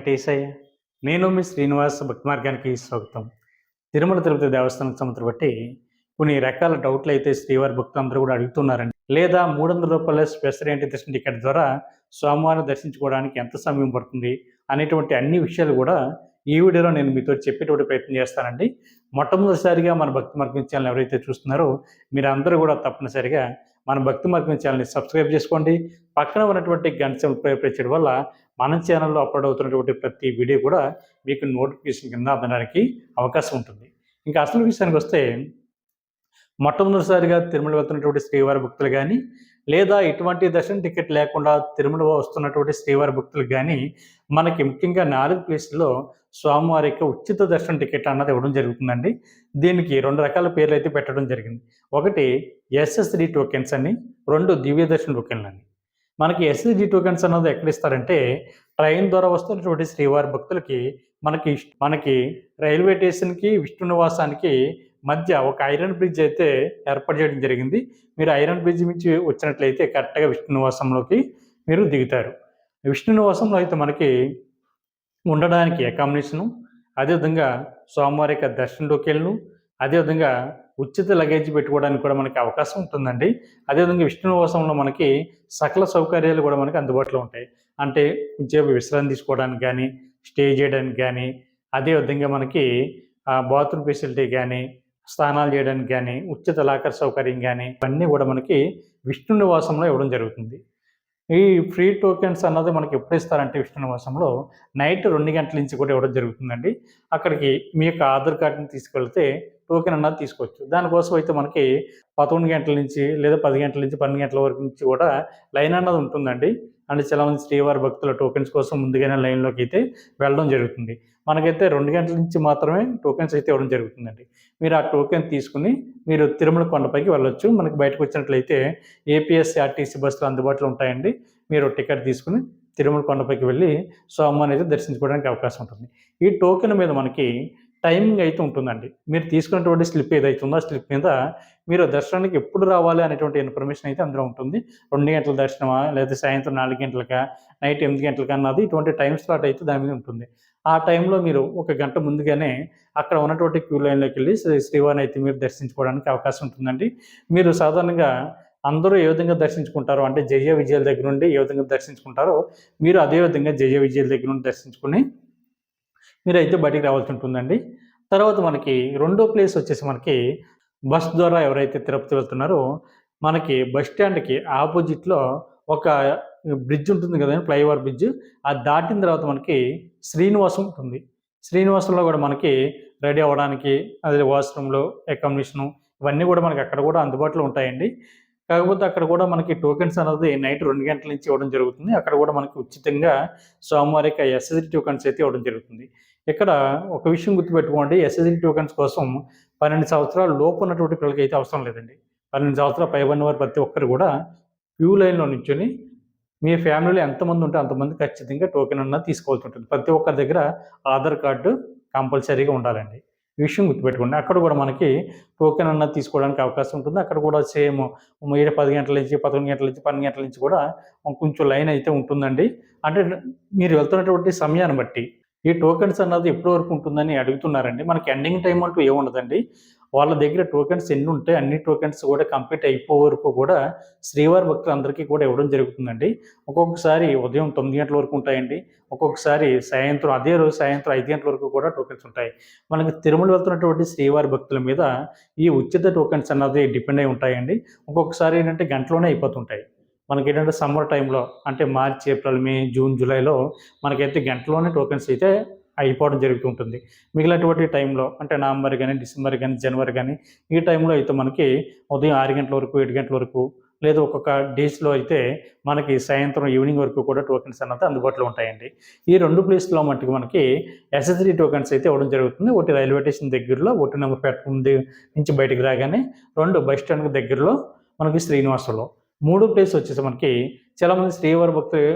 వెంకటేశయ్య. నేను మీ శ్రీనివాస్ భక్తి మార్గానికి స్వాగతం. తిరుమల తిరుపతి దేవస్థానం సంగతి బట్టి కొన్ని రకాల డౌట్లయితే శ్రీవారి భక్తులందరూ కూడా అడుగుతున్నారండి. లేదా రూ. 300 స్పెషల్ ఎంట్రీ దర్శనం టికెట్ ద్వారా స్వామివారిని దర్శించుకోవడానికి ఎంత సమయం పడుతుంది అనేటువంటి అన్ని విషయాలు కూడా ఈ వీడియోలో నేను మీతో చెప్పేటువంటి ప్రయత్నం చేస్తానండి. మొట్టమొదటిసారిగా మన భక్తి మార్గం ఛానల్ ఎవరైతే చూస్తున్నారో మీరందరూ కూడా తప్పనిసరిగా మన భక్తి మార్గం ఛానల్ని సబ్స్క్రైబ్ చేసుకోండి. పక్కన ఉన్నటువంటి గంట సింబల్ ప్రెస్ చేయడం వల్ల మన ఛానల్లో అప్లోడ్ అవుతున్నటువంటి ప్రతి వీడియో కూడా మీకు నోటిఫికేషన్ కింద అందడానికి అవకాశం ఉంటుంది. ఇంకా అసలు విషయానికి వస్తే మొట్టమొదటిసారిగా తిరుమల వెళ్తున్నటువంటి శ్రీవారి భక్తులు కానీ, లేదా ఎటువంటి దర్శనం టికెట్ లేకుండా తిరుమల వస్తున్నటువంటి శ్రీవారి భక్తులు కానీ మనకి ముఖ్యంగా 4 ప్లేసుల్లో స్వామివారి యొక్క ఉచిత దర్శనం టికెట్ అన్నది ఇవ్వడం జరుగుతుందండి. దీనికి 2 రకాల పేర్లు అయితే పెట్టడం జరిగింది. ఒకటి ఎస్ఎస్డి టోకెన్స్ అని, 2 దివ్య దర్శన టోకెన్లు అని. మనకి ఎస్ఎస్డి టోకెన్స్ అన్నది ఎక్కడ ఇస్తారంటే ట్రైన్ ద్వారా వస్తున్నటువంటి శ్రీవారి భక్తులకి మనకి రైల్వే స్టేషన్కి విష్ణు నివాసానికి మధ్య ఒక ఐరన్ బ్రిడ్జ్ అయితే ఏర్పాటు చేయడం జరిగింది. మీరు ఐరన్ బ్రిడ్జ్ నుంచి వచ్చినట్లయితే కరెక్ట్గా విష్ణు నివాసంలోకి మీరు దిగుతారు. విష్ణు నివాసంలో అయితే మనకి ఉండడానికి అకామిడేషను, అదేవిధంగా స్వామివారి యొక్క దర్శన టోకెన్లు, అదేవిధంగా ఉచిత లగేజ్ పెట్టుకోవడానికి కూడా మనకి అవకాశం ఉంటుందండి. అదేవిధంగా విష్ణు నివాసంలో మనకి సకల సౌకర్యాలు కూడా మనకి అందుబాటులో ఉంటాయి. అంటే కొంచెంసేపు విశ్రాంతి తీసుకోవడానికి కానీ, స్టే చేయడానికి కానీ, అదేవిధంగా మనకి బాత్రూమ్ ఫెసిలిటీ కానీ, స్నానాలు చేయడానికి కానీ, ఉచిత లాకర్ సౌకర్యం కానీ ఇవన్నీ కూడా మనకి విష్ణు నివాసంలో ఇవ్వడం జరుగుతుంది. ఈ ఫ్రీ టోకెన్స్ అన్నది మనకి ఎప్పుడు ఇస్తారంటే విష్ణు నివాసంలో నైట్ 2 గంటల నుంచి కూడా ఇవ్వడం జరుగుతుందండి. అక్కడికి మీ యొక్క ఆధార్ కార్డుని తీసుకెళ్తే టోకెన్ అన్నది తీసుకోవచ్చు. దానికోసం అయితే మనకి 11 గంటల నుంచి లేదా 10 గంటల నుంచి 12 గంటల వరకు నుంచి కూడా లైన్ అన్నది ఉంటుందండి. అంటే చాలామంది శ్రీవారి భక్తుల టోకెన్స్ కోసం ముందుగానే లైన్లోకి అయితే వెళ్ళడం జరుగుతుంది. మనకైతే 2 గంటల నుంచి మాత్రమే టోకెన్స్ అయితే ఇవ్వడం జరుగుతుందండి. మీరు ఆ టోకెన్ తీసుకుని మీరు తిరుమల కొండపైకి వెళ్ళొచ్చు. మనకి బయటకు వచ్చినట్లయితే ఏపీఎస్ఆర్టీసీ బస్సులు అందుబాటులో ఉంటాయండి. మీరు టికెట్ తీసుకుని తిరుమల కొండపైకి వెళ్ళి స్వామివారిని అయితే దర్శించుకోవడానికి అవకాశం ఉంటుంది. ఈ టోకెన్ మీద మనకి టైమింగ్ అయితే ఉంటుందండి. మీరు తీసుకున్నటువంటి స్లిప్ ఏదైతే ఉందో ఆ స్లిప్ మీద మీరు దర్శనానికి ఎప్పుడు రావాలి అనేటువంటి ఇన్ఫర్మేషన్ అయితే అందులో ఉంటుంది. 2 గంటల దర్శనమా, లేదా సాయంత్రం 4 గంటలకా, నైట్ 8 గంటలకా అన్నది ఇటువంటి టైం స్లాట్ అయితే దాని మీద ఉంటుంది. ఆ టైంలో మీరు 1 గంట ముందుగానే అక్కడ ఉన్నటువంటి క్యూ లైన్లోకి వెళ్ళి శ్రీవారిని అయితే మీరు దర్శించుకోవడానికి అవకాశం ఉంటుందండి. మీరు సాధారణంగా అందరూ ఏ విధంగా దర్శించుకుంటారో, అంటే జయ విజయాల దగ్గర నుండి ఏ విధంగా దర్శించుకుంటారో మీరు అదే విధంగా జయ విజయాల దగ్గర నుండి దర్శించుకుని మీరైతే బయటికి రావాల్సి ఉంటుందండి. తర్వాత మనకి రెండో ప్లేస్ వచ్చేసి మనకి బస్ ద్వారా ఎవరైతే తిరుపతి వెళ్తున్నారో మనకి బస్ స్టాండ్కి ఆపోజిట్లో ఒక బ్రిడ్జ్ ఉంటుంది కదండి, ఫ్లైఓవర్ బ్రిడ్జ్. అది దాటిన తర్వాత మనకి శ్రీనివాసం ఉంటుంది. శ్రీనివాసంలో కూడా మనకి రెడీ అవ్వడానికి అదే వాష్రూమ్లో అకామిడేషను ఇవన్నీ కూడా మనకి అక్కడ కూడా అందుబాటులో ఉంటాయండి. కాకపోతే అక్కడ కూడా మనకి టోకెన్స్ అనేది నైట్ 2 గంటల నుంచి ఇవ్వడం జరుగుతుంది. అక్కడ కూడా మనకి ఉచితంగా స్వామివారి యొక్క ఎస్ఎస్డి టోకెన్స్ అయితే ఇవ్వడం జరుగుతుంది. ఇక్కడ ఒక విషయం గుర్తుపెట్టుకోండి, ఎస్ఎస్డి టోకెన్స్ కోసం 12 సంవత్సరాల లోపు ఉన్నటువంటి పిల్లలకి అయితే అవసరం లేదండి. 12 సంవత్సరాలు పైబడిన వారు ప్రతి ఒక్కరు కూడా క్యూ లైన్లో నిల్చొని మీ ఫ్యామిలీలో ఎంతమంది ఉంటే అంతమంది ఖచ్చితంగా టోకెన్ అన్నది తీసుకోవాల్సి ఉంటుంది. ప్రతి ఒక్కరి దగ్గర ఆధార్ కార్డు కంపల్సరీగా ఉండాలండి. ఈ విషయం గుర్తుపెట్టుకోండి. అక్కడ కూడా మనకి టోకెన్ అన్నది తీసుకోవడానికి అవకాశం ఉంటుంది. అక్కడ కూడా సేమ్ 10 గంటల నుంచి 11 గంటల నుంచి 12 గంటల నుంచి కూడా కొంచెం లైన్ అయితే ఉంటుందండి. అంటే మీరు వెళ్తున్నటువంటి సమయాన్ని బట్టి ఈ టోకెన్స్ అన్నది ఎప్పటి వరకు ఉంటుందని అడుగుతున్నారండి. మనకి ఎండింగ్ టైం అంటూ ఏముండదండి. వాళ్ళ దగ్గర టోకెన్స్ ఎన్ని ఉంటే అన్ని టోకెన్స్ కూడా కంప్లీట్ అయిపోయే వరకు కూడా శ్రీవారి భక్తులందరికీ కూడా ఇవ్వడం జరుగుతుందండి. ఒక్కొక్కసారి ఉదయం 9 గంటల వరకు ఉంటాయండి. ఒక్కొక్కసారి అదే రోజు సాయంత్రం 5 గంటల వరకు కూడా టోకెన్స్ ఉంటాయి. మనకి తిరుమల వెళ్తున్నటువంటి శ్రీవారి భక్తుల మీద ఈ ఉచిత టోకెన్స్ అన్నది డిపెండ్ అయి ఉంటాయండి. ఒక్కొక్కసారి ఏంటంటే గంటలోనే అయిపోతుంటాయి. మనకేంటంటే సమ్మర్ టైంలో అంటే మార్చ్, ఏప్రిల్, మే, జూన్, జూలైలో మనకైతే గంటలోనే టోకెన్స్ అయితే అయిపోవడం జరుగుతూ ఉంటుంది. మిగిలినటువంటి టైంలో అంటే నవంబర్ కానీ, డిసెంబర్ కానీ, జనవరి కానీ ఈ టైంలో అయితే మనకి ఉదయం 6 గంటల వరకు, 7 గంటల వరకు, లేదా ఒక్కొక్క డేస్లో అయితే మనకి సాయంత్రం ఈవినింగ్ వరకు కూడా టోకెన్స్ అన్నది అందుబాటులో ఉంటాయండి. ఈ 2 ప్లేస్లో మట్టుకు మనకి ఎస్ఎస్డి టోకెన్స్ అయితే ఇవ్వడం జరుగుతుంది. ఒకటి రైల్వే స్టేషన్ దగ్గరలో, ఒకటి నెంబర్ ప్లాట్ఫామ్ నుంచి బయటకు రాగానే, 2 బస్ స్టాండ్కి దగ్గరలో మనకి శ్రీనివాసంలో. 3 ప్లేస్ వచ్చేసి మనకి చాలామంది శ్రీవారి భక్తులు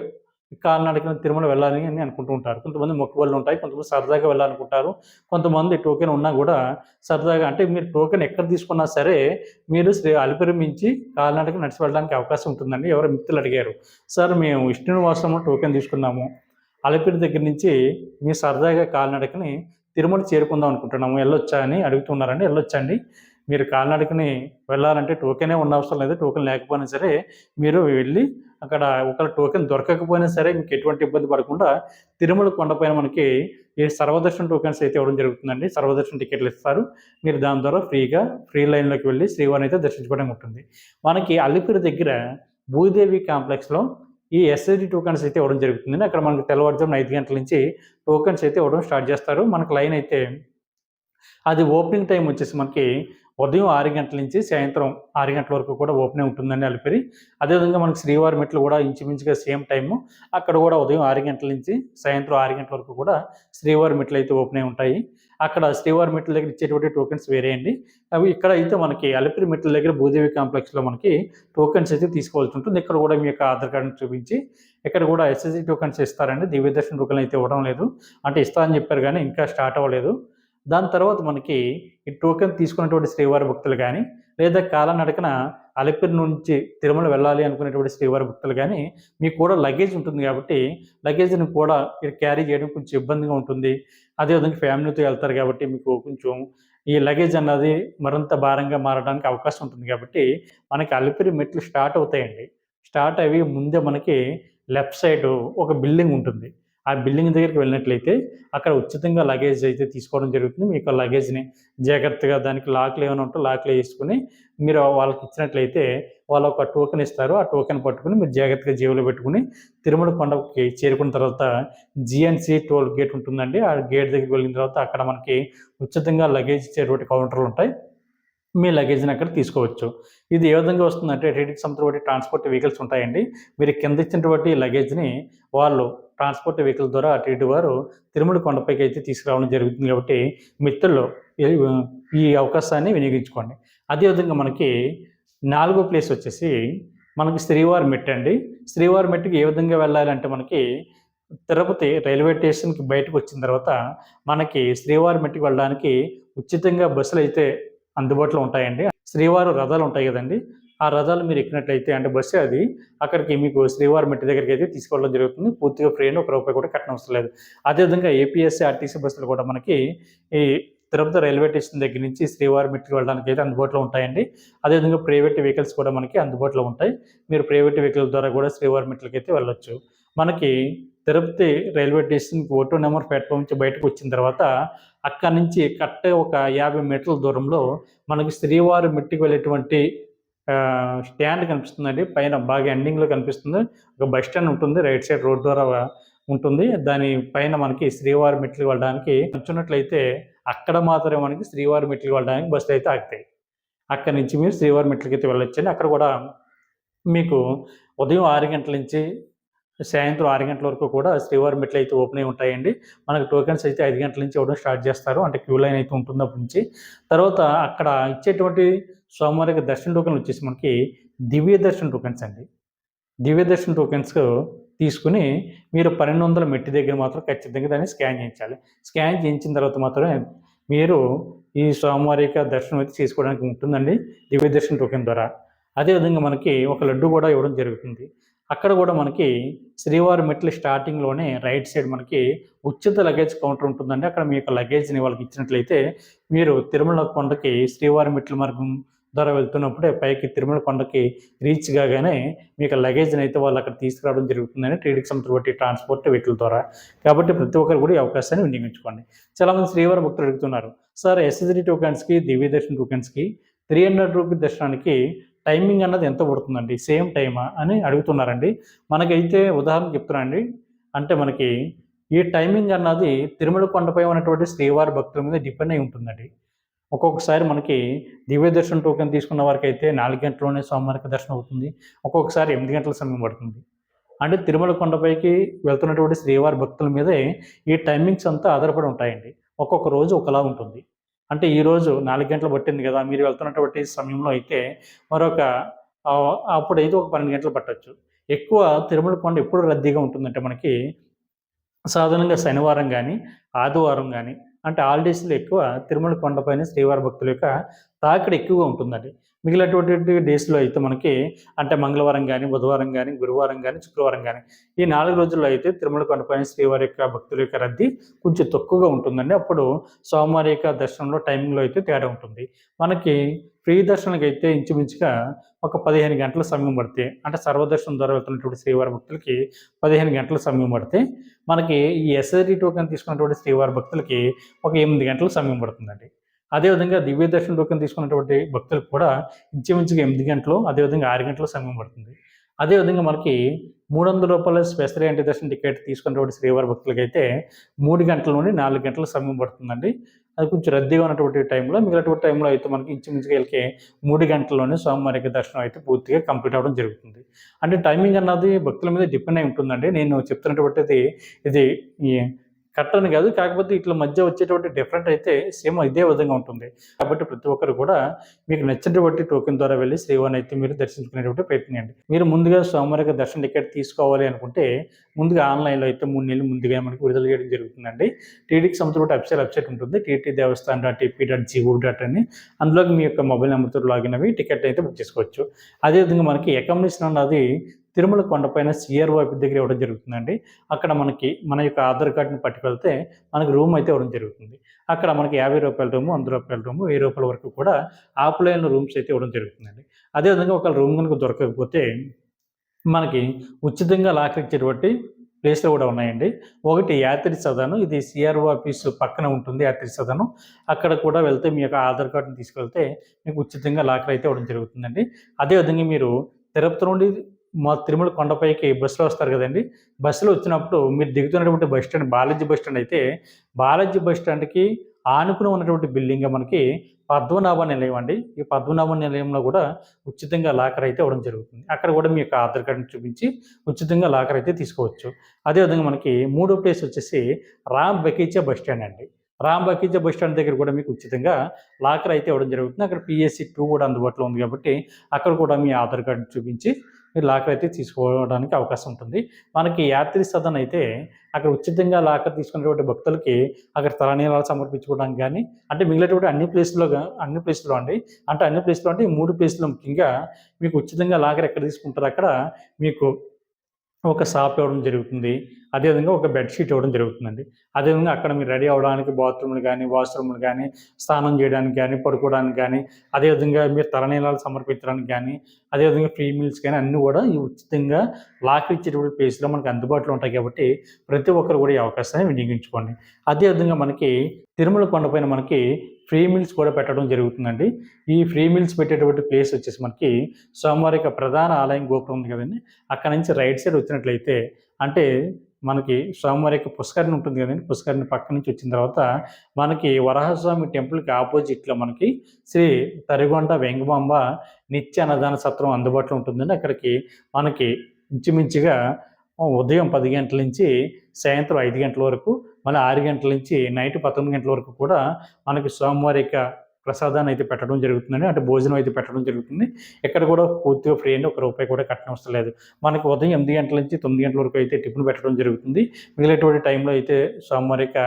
కాలినడకన తిరుమల వెళ్ళాలి అని అనుకుంటూ ఉంటారు. కొంతమంది మొక్కుబడులు ఉంటాయి, కొంతమంది సరదాగా వెళ్ళాలనుకుంటారు. కొంతమంది టోకెన్ ఉన్నా కూడా సరదాగా, అంటే మీరు టోకెన్ ఎక్కడ తీసుకున్నా సరే మీరు అలిపిరి మించి కాలినడక నడిచి వెళ్ళడానికి అవకాశం ఉంటుందండి. ఎవరో మిత్రులు అడిగారు, సార్ మేము విష్ణు నివాసంలో టోకెన్ తీసుకున్నాము, అలిపిరి దగ్గర నుంచి మీ సరదాగా కాలినడకని తిరుమల చేరుకుందాం అనుకుంటున్నాము. వెళ్ళొచ్చా అని అడుగుతున్నారండి. వెళ్ళొచ్చండి. మీరు కాలినడకని వెళ్ళాలంటే టోకెనే ఉండవసరం లేదు. టోకెన్ లేకపోయినా సరే మీరు వెళ్ళి అక్కడ ఒకవేళ టోకెన్ దొరకకపోయినా సరే మీకు ఎటువంటి ఇబ్బంది పడకుండా తిరుమల కొండపైన మనకి ఈ సర్వదర్శనం టోకెన్స్ అయితే ఇవ్వడం జరుగుతుందండి. సర్వదర్శనం టికెట్లు ఇస్తారు. మీరు దాని ద్వారా ఫ్రీ లైన్‌లోకి వెళ్ళి శ్రీవారిని అయితే దర్శించుకోవడం ఉంటుంది. మనకి అలిపిరి దగ్గర భూదేవి కాంప్లెక్స్‌లో ఈ ఎస్ఎస్‌డి టోకెన్స్ అయితే ఇవ్వడం జరుగుతుందండి. అక్కడ మనకు తెల్లవారుజామున 5 గంటల నుంచి టోకెన్స్ అయితే ఇవ్వడం స్టార్ట్ చేస్తారు. మనకు లైన్ అయితే అది ఓపెనింగ్ టైమ్ వచ్చేసి మనకి ఉదయం 6 గంటల నుంచి సాయంత్రం 6 గంటల వరకు కూడా ఓపెనే ఉంటుందండి అలిపిరి. అదేవిధంగా మనకి శ్రీవారి మెట్లు కూడా ఇంచుమించుగా సేమ్ టైము. అక్కడ కూడా ఉదయం 6 గంటల నుంచి సాయంత్రం 6 గంటల వరకు కూడా శ్రీవారి మెట్లు అయితే ఓపెనే ఉంటాయి. అక్కడ శ్రీవారి మెట్ల దగ్గర ఇచ్చేటువంటి టోకెన్స్ వేరే అండి. అవి ఇక్కడ అయితే మనకి అలిపిరి మెట్ల దగ్గర భూదేవి కాంప్లెక్స్‌లో మనకి టోకెన్స్ అయితే తీసుకోవాల్సి ఉంటుంది. ఇక్కడ కూడా మీ యొక్క ఆధార్ కార్డ్‌ని చూపించి ఇక్కడ కూడా ఎస్ఎస్‌డి టోకెన్స్ ఇస్తారండి. దివ్యదర్శన్ టోకెన్లు అయితే ఇవ్వడం లేదు. అంటే ఇస్తా అని చెప్పారు గానీ ఇంకా స్టార్ట్ అవ్వలేదు. దాని తర్వాత మనకి ఈ టోకెన్ తీసుకున్నటువంటి శ్రీవారి భక్తులు గానీ, లేదా కాలినడకన అలిపిరి నుంచి తిరుమల వెళ్ళాలి అనుకునేటువంటి శ్రీవారి భక్తులు గానీ, మీకు కూడా లగేజ్ ఉంటుంది కాబట్టి, లగేజ్‌ని కూడా మీరు క్యారీ చేయడం కొంచెం ఇబ్బందిగా ఉంటుంది. అదేవిధంగా ఫ్యామిలీతో వెళ్తారు కాబట్టి మీకు కొంచెం ఈ లగేజ్ అన్నది మరింత భారంగా మారడానికి అవకాశం ఉంటుంది కాబట్టి, మనకి అలిపిరి మెట్లు స్టార్ట్ అవుతాయండి. స్టార్ట్ అయ్యి ముందే మనకి లెఫ్ట్ సైడు ఒక బిల్డింగ్ ఉంటుంది. ఆ బిల్డింగ్ దగ్గరికి వెళ్ళినట్లయితే అక్కడ ఉచితంగా లగేజ్ అయితే తీసుకోవడం జరుగుతుంది. మీకు ఆ లగేజ్‌ని జాగ్రత్తగా దానికి లాక్‌లు ఏమైనా ఉంటే లాక్‌లో యేసుకొని మీరు వాళ్ళకి ఇచ్చినట్లయితే వాళ్ళు ఒక టోకెన్ ఇస్తారు. ఆ టోకెన్ పట్టుకొని మీరు జాగ్రత్తగా జేబులో పెట్టుకొని తిరుమల కొండకి చేరుకున్న తర్వాత జీఎన్‌సీ టోల్ గేట్ ఉంటుందండి. ఆ గేట్ దగ్గరికి వెళ్ళిన తర్వాత అక్కడ మనకి ఉచితంగా లగేజ్ ఇచ్చేటువంటి కౌంటర్‌లుంటాయి. మీ లగేజ్‌ని అక్కడ తీసుకోవచ్చు. ఇది ఏ విధంగా వస్తుందంటే టీటీడీకి సంబంధించిన ట్రాన్స్‌పోర్ట్ వెహికల్స్ ఉంటాయండి. మీరు కింద ఇచ్చినటువంటి లగేజ్‌ని వాళ్ళు ట్రాన్స్‌పోర్ట్ వెహికల్ ద్వారా టీటీడీ వారు తిరుమల కొండపైకి అయితే తీసుకురావడం జరుగుతుంది కాబట్టి మిత్రులు ఈ ఈ అవకాశాన్ని వినియోగించుకోండి. అదే విధంగా మనకి నాలుగో ప్లేస్ వచ్చేసి మనకి శ్రీవారి మెట్టు అండి. శ్రీవారి మెట్టుకి ఏ విధంగా వెళ్ళాలంటే మనకి తిరుపతి రైల్వే స్టేషన్‌కి బయటకొచ్చిన తర్వాత మనకి శ్రీవారి మెట్టుకి వెళ్ళడానికి ఉచితంగా బస్సులైతే అందుబాటులో ఉంటాయండి. శ్రీవారి రథాలు ఉంటాయి గదండీ! ఆ రథాలు మీరు ఎక్కినట్లయితే అంటే బస్సే అది. అక్కడికి మీకు శ్రీవారి మెట్టు దగ్గరికైతే తీసుకెళ్ళడం జరుగుతుంది. పూర్తిగా ఫ్రీ అండి. ఒక రూపాయి కూడా కట్టనవసరం లేదు. అదేవిధంగా ఏపీఎస్‌సీ, ఆర్టీసీ బస్సులు కూడా మనకి ఈ తిరుపతి రైల్వే స్టేషన్ దగ్గర నుంచి శ్రీవారి మెట్టుకి వెళ్ళడానికైతే అందుబాటులో ఉంటాయండి. అదేవిధంగా ప్రైవేట్ వెహికల్స్ కూడా మనకి అందుబాటులో ఉంటాయి. మీరు ప్రైవేట్ వెహికల్ ద్వారా కూడా శ్రీవారి మెట్లకైతే వెళ్ళొచ్చు. మనకి తిరుపతి రైల్వే స్టేషన్‌కి ఓటో నెంబర్ ప్లాట్‌ఫామ్ నుంచి బయటకొచ్చిన తర్వాత అక్కడి నుంచి కరెక్ట్‌గా ఒక 50 మీటర్ల దూరంలో మనకి శ్రీవారి మెట్టుకి వెళ్ళేటువంటి స్టాండ్ కనిపిస్తుందండి. పైన బాగా ఎండింగ్‌లో కనిపిస్తుంది. ఒక బస్ స్టాండ్ ఉంటుంది. రైట్ సైడ్ రోడ్ ద్వారా ఉంటుంది. దాని పైన మనకి శ్రీవారి మెట్లుకి వెళ్ళడానికి కూర్చున్నట్లయితే అక్కడ మాత్రమే మనకి శ్రీవారి మెట్లుకి వెళ్ళడానికి బస్సులైతే ఆగుతాయి. అక్కడి నుంచి మీరు శ్రీవారి మెట్లకైతే వెళ్ళొచ్చండి. అక్కడ కూడా మీకు ఉదయం 6 గంటల నుంచి సాయంత్రం 6 గంటల వరకు కూడా శ్రీవారి మెట్లయితే ఓపెన్ అయి ఉంటాయండి. మనకు టోకెన్స్ అయితే 5 గంటల నుంచి ఇవ్వడం స్టార్ట్ చేస్తారు. అంటే క్యూ లైన్ అయితే ఉంటుంది అప్పటి నుంచి. తర్వాత అక్కడ ఇచ్చేటువంటి స్వామివారికి దర్శన టోకెన్లు వచ్చేసి మనకి దివ్య దర్శన టోకెన్స్ అండి. దివ్య దర్శన టోకెన్స్ తీసుకొని మీరు 1200 మెట్టు దగ్గర మాత్రం ఖచ్చితంగా దాన్ని స్కాన్ చేయించాలి. స్కాన్ చేయించిన తర్వాత మాత్రమే మీరు ఈ స్వామివారి యొక్క దర్శనం అయితే చేసుకోవడానికి ఉంటుందండి దివ్య దర్శన టోకెన్ ద్వారా. అదేవిధంగా మనకి ఒక లడ్డు కూడా ఇవ్వడం జరుగుతుంది. అక్కడ కూడా మనకి శ్రీవారి మెట్ల స్టార్టింగ్‌లోనే రైట్ సైడ్ మనకి ఉచిత లగేజ్ కౌంటర్ ఉంటుందండి. అక్కడ మీ యొక్క లగేజ్‌ని వాళ్ళకి ఇచ్చినట్లయితే మీరు తిరుమల కొండకి శ్రీవారి మెట్ల మార్గం ద్వారా వెళ్తున్నప్పుడే పైకి తిరుమల కొండకి రీచ్ కాగానే మీకు లగేజ్‌ని అయితే వాళ్ళు అక్కడ తీసుకురావడం జరుగుతుందని టీటీడీకి సంబంధించిన ట్రాన్స్‌పోర్ట్ వెహికల్ ద్వారా. కాబట్టి ప్రతి ఒక్కరు కూడా ఈ అవకాశాన్ని వినియోగించుకోండి. చాలామంది శ్రీవారి భక్తులు అడుగుతున్నారు. సార్ ఎస్ఎస్‌డి టోకెన్స్‌కి, దివ్య దర్శన్ టోకెన్స్‌కి రూ. 300 దర్శనానికి టైమింగ్ అన్నది ఎంత పడుతుందండి? సేమ్ టైమా అని అడుగుతున్నారండి. మనకైతే ఉదాహరణకు చెప్తున్నానండి. అంటే మనకి ఈ టైమింగ్ అన్నది తిరుమల కొండపై ఉన్నటువంటి శ్రీవారి భక్తుల మీద డిపెండ్ అయి ఉంటుందండి. ఒక్కొక్కసారి మనకి దివ్య దర్శనం టోకెన్ తీసుకున్న వారికైతే 4 గంటల్లోనే స్వామివారికి దర్శనం అవుతుంది. ఒక్కొక్కసారి 8 గంటల సమయం పడుతుంది. అంటే తిరుమల కొండపైకి వెళ్తున్నటువంటి శ్రీవారి భక్తుల మీదే ఈ టైమింగ్స్ అంతా ఆధారపడి ఉంటాయండి. ఒక్కొక్క రోజు ఒకలా ఉంటుంది. అంటే ఈరోజు 4 గంటలు పట్టింది కదా! మీరు వెళ్తున్నటువంటి సమయంలో అయితే మరొక అప్పుడైతే ఒక 12 గంటలు పట్టొచ్చు. ఎక్కువ తిరుమల కొండ ఎప్పుడు రద్దీగా ఉంటుందంటే మనకి సాధారణంగా శనివారం గానీ, ఆదివారం గానీ, అంటే హాలిడేస్‌లో ఎక్కువ తిరుమల కొండపైన శ్రీవారి భక్తుల యొక్క తాకిడి ఎక్కువగా ఉంటుందండి. మిగిలినటువంటి డేస్‌లో అయితే మనకి అంటే మంగళవారం గాని, బుధవారం గాని, గురువారం గాని, శుక్రవారం గాని ఈ 4 రోజుల్లో అయితే తిరుమల కొండపైన శ్రీవారి యొక్క భక్తుల యొక్క రద్దీ కొంచెం తక్కువగా ఉంటుందండి. అప్పుడు స్వామివారి యొక్క దర్శనంలో టైమింగ్‌లో అయితే తేడా ఉంటుంది. మనకి ఫ్రీ దర్శనానికైతే ఇంచుమించుగా ఒక 15 గంటల సమయం పడితే అంటే సర్వదర్శనం ద్వారా వెళ్తున్నటువంటి శ్రీవారి భక్తులకి 15 గంటల సమయం పడితే, మనకి ఈ ఎస్ఐడి టోకెన్ తీసుకున్నటువంటి శ్రీవారి భక్తులకి ఒక 8 గంటల సమయం పడుతుందండి. అదేవిధంగా దివ్య దర్శనం టోకెన్ తీసుకున్నటువంటి భక్తులకు కూడా ఇంచుమించుగా 8 గంటలు, అదేవిధంగా 6 గంటల సమయం పడుతుంది. అదేవిధంగా మనకి రూ. 300 స్పెషల్ ఎంట్రీ దర్శనం టికెట్ తీసుకున్నటువంటి శ్రీవారి భక్తులకైతే 3 గంటల నుండి 4 గంటల సమయం పడుతుందండి. అది కొంచెం రద్దీగా ఉన్నటువంటి టైంలో, మిగిలినటువంటి టైంలో అయితే మనకి ఇంచుమించుగా 3 గంటల్లోనే స్వామివారి యొక్క దర్శనం అయితే పూర్తిగా కంప్లీట్ అవ్వడం జరుగుతుంది. అంటే టైమింగ్ అన్నది భక్తుల మీద డిపెండ్ అయి ఉంటుందండి. నేను చెప్తున్నటువంటిది ఇది ఈ కరెక్ట్ అని కాదు. కాకపోతే ఇట్ల మధ్య వచ్చేటువంటి డిఫరెంట్ అయితే సేమ్ ఇదే విధంగా ఉంటుంది. కాబట్టి ప్రతి ఒక్కరు కూడా మీకు నచ్చినటువంటి టోకెన్ ద్వారా వెళ్లి శ్రీవారిని అయితే మీరు దర్శించుకునేటువంటి ప్రయత్నం చేయండి. మీరు ముందుగా స్వామివారి యొక్క దర్శన టికెట్ తీసుకోవాలి అనుకుంటే ముందుగా ఆన్‌లైన్‌లో అయితే 3 నెలలు ముందుగా మనకి విడుదల చేయడం జరుగుతుందండి. టీటీడీకి సంబంధించిన అఫీషియల్ వెబ్‌సైట్ ఉంటుంది. ttdevaస్థాన్.ap.gov.in అందులోకి మీ యొక్క మొబైల్ నంబర్‌తో లాగిన్ అవ్వి టికెట్ అయితే బుక్ చేసుకోవచ్చు. అదేవిధంగా మనకి అకామిడేషన్ అన్నది తిరుమల కొండపైన సీఆర్ఓ ఆఫీస్ దగ్గర ఇవ్వడం జరుగుతుందండి. అక్కడ మనకి మన యొక్క ఆధార్ కార్డ్‌ని పట్టుకెళ్తే మనకు రూమ్ అయితే ఇవ్వడం జరుగుతుంది. అక్కడ మనకి రూ. 50 రూము, రూ. 100 రూము, రూ. 1000 వరకు కూడా ఆఫ్‌లైన్‌లో రూమ్స్ అయితే ఇవ్వడం జరుగుతుందండి. అదేవిధంగా ఒకవేళ రూమ్ గనుక దొరకకపోతే మనకి ఉచితంగా లాకర్ ఇచ్చేటువంటి ప్లేస్‌లు కూడా ఉన్నాయండి. ఒకటి యాత్రి సదన్, ఇది సీఆర్ఓ ఆఫీస్ పక్కన ఉంటుంది యాత్రి సదనం. అక్కడ కూడా వెళ్తే మీ యొక్క ఆధార్ కార్డ్‌ని తీసుకెళ్తే మీకు ఉచితంగా లాకర్ అయితే ఇవ్వడం జరుగుతుందండి. అదేవిధంగా మీరు తిరుపతి నుండి మా తిరుమల కొండపైకి బస్సులో వస్తారు కదండీ! బస్సులో వచ్చినప్పుడు మీరు దిగుతున్నటువంటి bus stand Balaji bus stand అయితే, బాలాజీ బస్ స్టాండ్‌కి ఆనుకుని ఉన్నటువంటి బిల్డింగే మనకి పద్మనాభ నిలయం అండి. ఈ పద్మనాభ నిలయంలో కూడా ఉచితంగా లాకర్ అయితే ఇవ్వడం జరుగుతుంది. అక్కడ కూడా మీ యొక్క ఆధార్ కార్డ్‌ని చూపించి ఉచితంగా లాకర్ అయితే తీసుకోవచ్చు. అదేవిధంగా మనకి మూడో ప్లేస్ వచ్చేసి రామ్ బకీచా బస్ స్టాండ్ అండి. రామ్ బకీచా బస్ స్టాండ్ దగ్గర కూడా మీకు ఉచితంగా లాకర్ అయితే ఇవ్వడం జరుగుతుంది. అక్కడ పీఎస్‌సి 2 కూడా అందుబాటులో ఉంది కాబట్టి అక్కడ కూడా మీ ఆధార్ కార్డ్‌ని చూపించి మీరు లాకర్ అయితే తీసుకోవడానికి అవకాశం ఉంటుంది. మనకి యాత్రి సదన్ అయితే అక్కడ ఉచితంగా లాకర్ తీసుకున్నటువంటి భక్తులకి అక్కడ తలనీలాలు సమర్పించుకోవడానికి గానీ, అంటే మిగిలినటువంటి అన్ని ప్లేస్‌లో అండి. అంటే అన్ని ప్లేస్‌లో అంటే ఈ 3 ప్లేస్‌లో ముఖ్యంగా మీకు ఉచితంగా లాకర్ ఎక్కడ తీసుకుంటారో అక్కడ మీకు ఒక సాప్ ఇవ్వడం జరుగుతుంది. అదేవిధంగా ఒక బెడ్ షీట్ ఇవ్వడం జరుగుతుందండి. అదేవిధంగా అక్కడ మీరు రెడీ అవ్వడానికి బాత్రూమ్‌లు గానీ, వాష్‌రూమ్‌లు గానీ, స్నానం చేయడానికి గానీ, పడుకోవడానికి గానీ, అదేవిధంగా మీరు తలనీలాలు సమర్పించడానికి గానీ, అదేవిధంగా ఫ్రీ మీల్స్ గానీ అన్నీ గూడా ఈ ఉచితంగా లాకర్ ఇచ్చేటువంటి ప్లేస్‌లో మనకు అందుబాటులో ఉంటాయి కాబట్టి ప్రతి ఒక్కరు గూడా ఈ అవకాశాన్ని వినియోగించుకోండి. అదేవిధంగా మనకి తిరుమల కొండపైన మనకి ఫ్రీ మీల్స్ కూడా పెట్టడం జరుగుతుందండి. ఈ ఫ్రీ మీల్స్ పెట్టేటువంటి ప్లేస్ వచ్చేసి మనకి స్వామివారి యొక్క ప్రధాన ఆలయం గోపురం ఉంది కదండీ! అక్కడి నుంచి రైట్ సైడ్ వచ్చినట్లయితే అంటే మనకి స్వామివారి యొక్క పుష్కరిణి ఉంటుంది కదండీ! పుష్కరిణి పక్క నుంచి వచ్చిన తర్వాత మనకి వరాహస్వామి టెంపుల్‌కి ఆపోజిట్‌లో మనకి శ్రీ తరిగొండ వెంగమాంబ నిత్య అన్నదాన సత్రం అందుబాటులో ఉంటుందండి. అక్కడికి మనకి ఇంచుమించుగా ఉదయం 10 గంటల నుంచి సాయంత్రం 5 గంటల వరకు, మళ్ళీ 6 గంటల నుంచి నైట్ 19 గంటల వరకు కూడా మనకి స్వామివారి యొక్క ప్రసాదాన్ని అయితే పెట్టడం జరుగుతుందండి. అంటే భోజనం అయితే పెట్టడం జరుగుతుంది. ఇక్కడ కూడా పూర్తిగా ఫ్రీ అండి. ఒక రూపాయి కూడా కట్టనవసరం లేదు. మనకి ఉదయం 8 గంటల నుంచి 9 గంటల వరకు అయితే టిఫిన్ పెట్టడం జరుగుతుంది. మిగిలినటువంటి టైంలో అయితే స్వామివారి యొక్క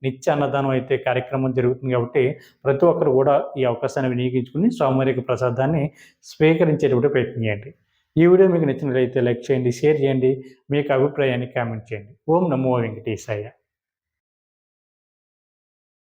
నిత్య అన్నదానం అయితే కార్యక్రమం జరుగుతుంది కాబట్టి ప్రతి ఒక్కరు కూడా ఈ అవకాశాన్ని వినియోగించుకొని స్వామివారి యొక్క ప్రసాదాన్ని స్వీకరించేటువంటి ప్రయత్నం చేయండి. ఈ వీడియో మీకు నచ్చినట్లయితే లైక్ చేయండి, షేర్ చేయండి, మీ యొక్క అభిప్రాయాన్ని కామెంట్ చేయండి. ఓం నమో వెంకటేశాయ.